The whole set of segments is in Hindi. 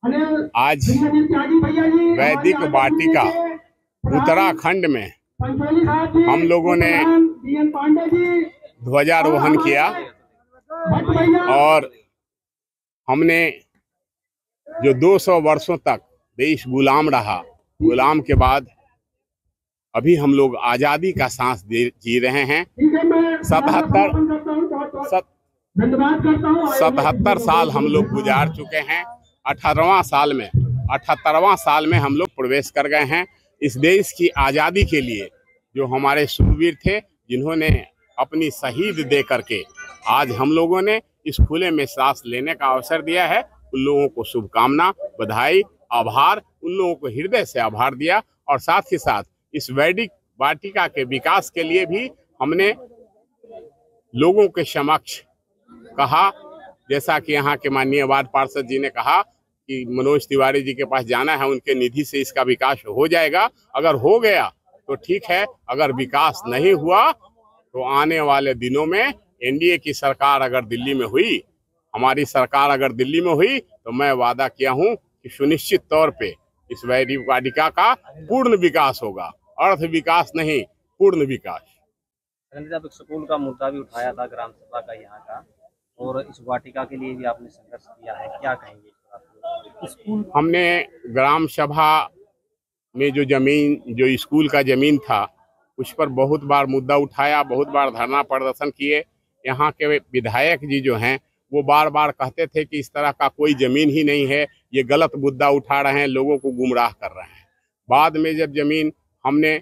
आज वैदिक वाटिका उत्तराखंड में हम लोगों ने ध्वजारोहण किया और हमने जो 200 वर्षों तक देश गुलाम रहा, गुलाम के बाद अभी हम लोग आजादी का सांस जी रहे हैं। 77 साल हम लोग गुजार चुके हैं। 78वां साल में हम लोग प्रवेश कर गए हैं। इस देश की आजादी के लिए जो हमारे शूरवीर थे, जिन्होंने अपनी शहीद दे करके आज हम लोगों ने इस खुले में सांस लेने का अवसर दिया है, उन लोगों को शुभकामना, बधाई, आभार, उन लोगों को हृदय से आभार दिया। और साथ ही साथ इस वैदिक वाटिका के विकास के लिए भी हमने लोगों के समक्ष कहा, जैसा कि यहाँ के माननीय वार्ड पार्षद जी ने कहा कि मनोज तिवारी जी के पास जाना है, उनके निधि से इसका विकास हो जाएगा। अगर हो गया तो ठीक है, अगर विकास नहीं हुआ तो आने वाले दिनों में एनडीए की सरकार अगर दिल्ली में हुई, हमारी सरकार अगर दिल्ली में हुई, तो मैं वादा किया हूं कि सुनिश्चित तौर पे इस वैदिक वाटिका का पूर्ण विकास होगा। अर्ध विकास नहीं, पूर्ण विकास। स्कूल का मुद्दा भी उठाया था ग्राम सभा का यहाँ का, और इस वाटिका के लिए भी आपने संघर्ष किया है, क्या कहेंगे? स्कूल हमने ग्राम सभा में जो स्कूल का जमीन था, उस पर बहुत बार मुद्दा उठाया, बहुत बार धरना प्रदर्शन किए। यहाँ के विधायक जी जो हैं, वो बार बार कहते थे कि इस तरह का कोई जमीन ही नहीं है, ये गलत मुद्दा उठा रहे हैं, लोगों को गुमराह कर रहे हैं। बाद में जब जमीन हमने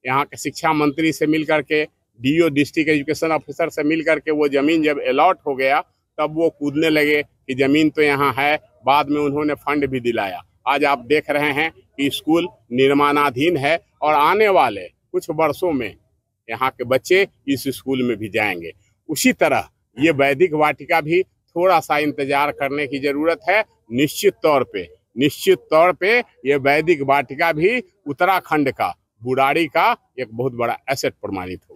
यहाँ के शिक्षा मंत्री से मिल करके, डीओ डिस्ट्रिक्ट एजुकेशन ऑफिसर से मिल करके वो जमीन जब अलॉट हो गया, तब वो कूदने लगे कि जमीन तो यहाँ है। बाद में उन्होंने फंड भी दिलाया। आज आप देख रहे हैं कि स्कूल निर्माणाधीन है और आने वाले कुछ वर्षों में यहाँ के बच्चे इस स्कूल में भी जाएंगे। उसी तरह ये वैदिक वाटिका भी थोड़ा सा इंतजार करने की जरूरत है। निश्चित तौर पे ये वैदिक वाटिका भी उत्तराखंड का, बुराड़ी का एक बहुत बड़ा एसेट प्रमाणित हो।